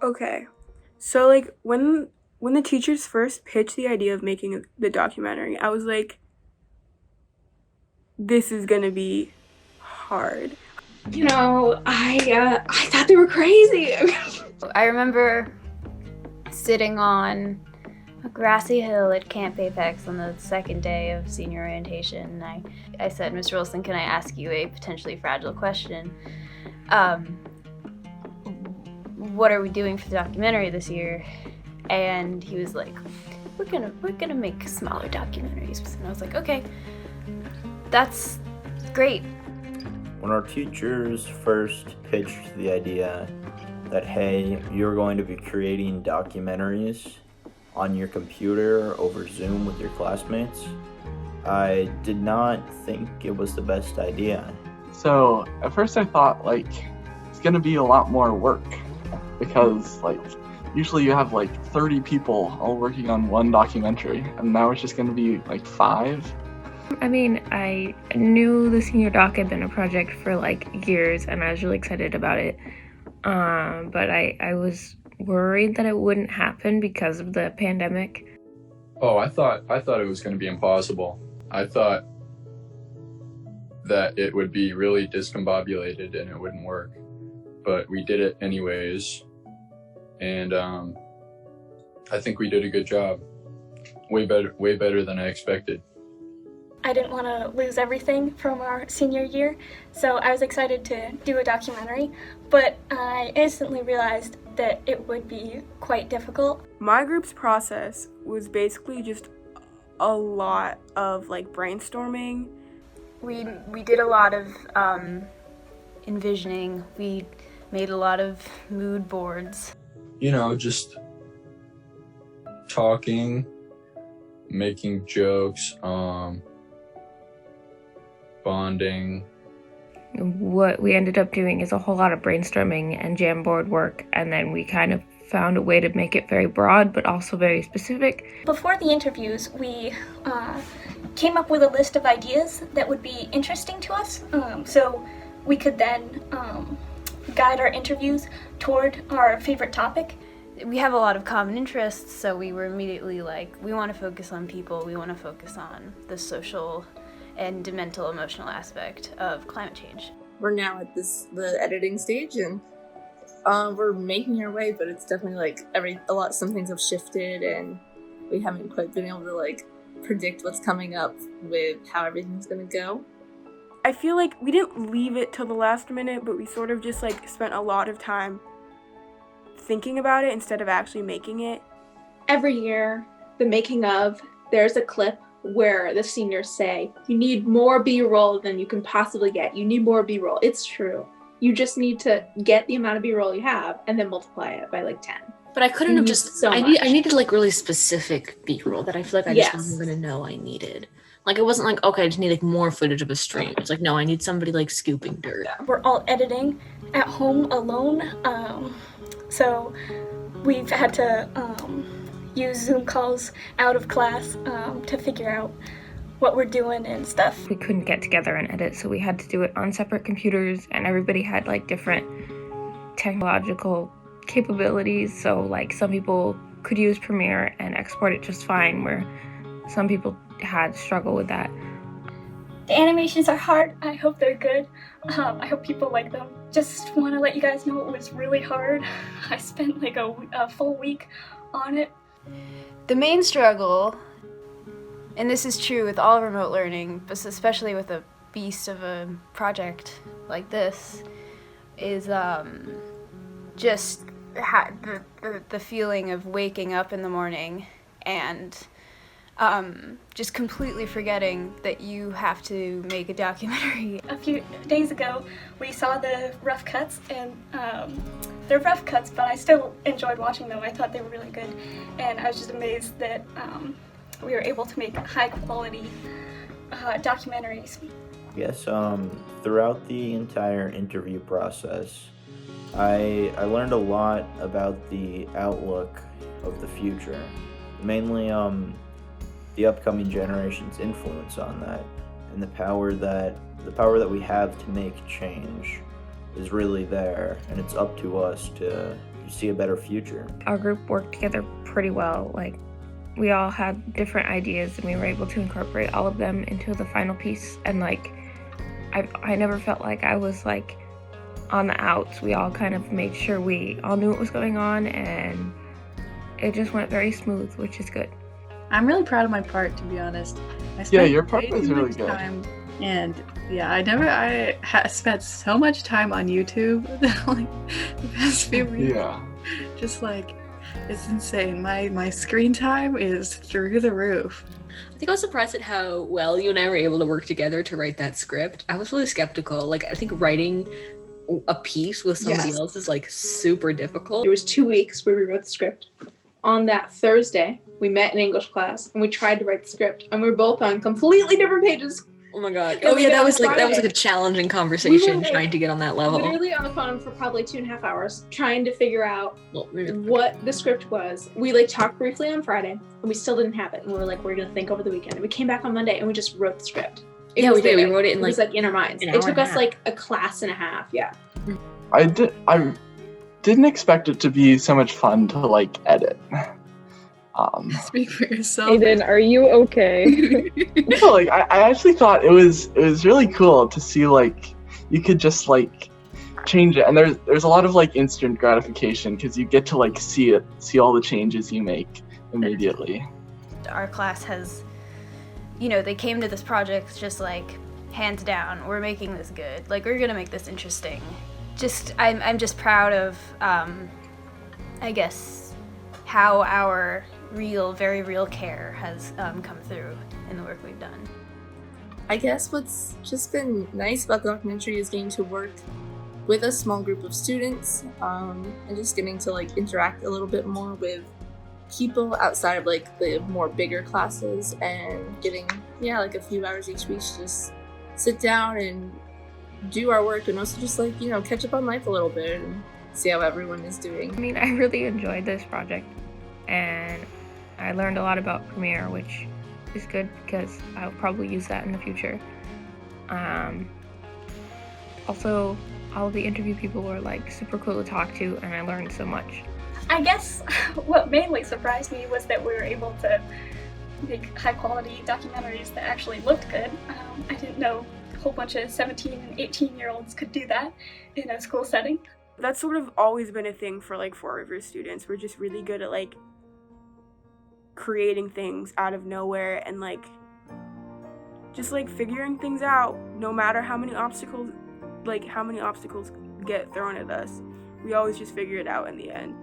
Okay. So like when the teachers first pitched the idea of making the documentary, I was like, this is gonna be hard. I thought they were crazy. I remember sitting on a grassy hill at Camp Apex on the second day of senior orientation, and I said, Mr. Wilson, can I ask you a potentially fragile question? What are we doing for the documentary this year? And he was like, we're gonna make smaller documentaries. And I was like, okay, that's great. When our teachers first pitched the idea that, hey, you're going to be creating documentaries on your computer over Zoom with your classmates, I did not think it was the best idea. So at first I thought it's gonna be a lot more work because usually you have 30 people all working on one documentary, and now it's just gonna be 5. I mean, I knew the senior doc had been a project for years, and I was really excited about it. But I was worried that it wouldn't happen because of the pandemic. Oh, I thought it was going to be impossible. I thought that it would be really discombobulated and it wouldn't work. But we did it anyways, and I think we did a good job. Way better than I expected. I didn't want to lose everything from our senior year, so I was excited to do a documentary, but I instantly realized that it would be quite difficult. My group's process was basically just a lot of brainstorming. We did a lot of envisioning. We made a lot of mood boards. Just talking, making jokes, bonding. What we ended up doing is a whole lot of brainstorming and Jamboard work, and then we kind of found a way to make it very broad but also very specific. Before the interviews, we came up with a list of ideas that would be interesting to us, so we could then guide our interviews toward our favorite topic. We have a lot of common interests, so we were immediately we want to focus on people, we want to focus on the social and mental emotional aspect of climate change. We're now at the editing stage, and we're making our way, but it's definitely some things have shifted, and we haven't quite been able to predict what's coming up with how everything's gonna go. I feel like we didn't leave it till the last minute, but we sort of just spent a lot of time thinking about it instead of actually making it. Every year, the making of, there's a clip where the seniors say, you need more B-roll than you can possibly get. You need more B-roll. It's true. You just need to get the amount of B-roll you have and then multiply it by 10. But I couldn't have just, I needed really specific B-roll that I feel I just wasn't going to know I needed. It wasn't okay, I just need more footage of a stream. It's no, I need somebody scooping dirt. We're all editing at home alone, so we've had to use Zoom calls out of class to figure out what we're doing and stuff. We couldn't get together and edit, so we had to do it on separate computers, and everybody had different technological capabilities. So some people could use Premiere and export it just fine, where some people had struggle with that. The animations are hard. I hope they're good. I hope people like them. Just want to let you guys know it was really hard. I spent a full week on it. The main struggle, and this is true with all remote learning, but especially with a beast of a project like this, is just the feeling of waking up in the morning and just completely forgetting that you have to make a documentary. A few days ago, we saw the rough cuts, and they're rough cuts, but I still enjoyed watching them. I thought they were really good, and I was just amazed that we were able to make high-quality documentaries. Yes, throughout the entire interview process, I learned a lot about the outlook of the future, mainly the upcoming generation's influence on that, and the power that we have to make change is really there, and it's up to us to see a better future. Our group worked together pretty well. Like, we all had different ideas and we were able to incorporate all of them into the final piece. And like, I never felt like I was like on the outs. We all kind of made sure we all knew what was going on, and it just went very smooth, which is good. I'm really proud of my part, to be honest. Your part was really good. And yeah, I spent so much time on YouTube like the past few weeks. Yeah. Just like, it's insane. My screen time is through the roof. I think I was surprised at how well you and I were able to work together to write that script. I was really skeptical. Like, I think writing a piece with somebody else is like super difficult. It was 2 weeks where we wrote the script. On that Thursday, we met in English class and we tried to write the script, and we were both on completely different pages. Oh my god. Oh yeah, that was like a challenging conversation trying to get on that level. Literally on the phone for probably 2.5 hours trying to figure out what the script was. We like talked briefly on Friday and we still didn't have it. And we were like, we're gonna think over the weekend. And we came back on Monday and we just wrote the script. We did. We wrote it in like in our minds. It took us like a class and a half. Yeah. I didn't expect it to be so much fun to like edit. Speak for yourself. Aiden, are you okay? No, like I actually thought it was really cool to see like you could just like change it, and there's a lot of like instant gratification because you get to like see all the changes you make immediately. Our class has, they came to this project just like hands down, we're making this good. Like, we're gonna make this interesting. I'm just proud of, I guess, how our very real care has come through in the work we've done. I guess what's just been nice about the documentary is getting to work with a small group of students, and just getting to like interact a little bit more with people outside of like the more bigger classes, and getting like a few hours each week to just sit down and do our work, and also just like catch up on life a little bit and see how everyone is doing. I mean, I really enjoyed this project, and I learned a lot about Premiere, which is good because I'll probably use that in the future. Also, all of the interview people were like super cool to talk to, and I learned so much. I guess what mainly surprised me was that we were able to make high quality documentaries that actually looked good. I didn't know a whole bunch of 17 and 18-year-olds could do that in a school setting. That's sort of always been a thing for like Four Rivers students. We're just really good at like creating things out of nowhere and like just like figuring things out, no matter how many obstacles get thrown at us. We always just figure it out in the end.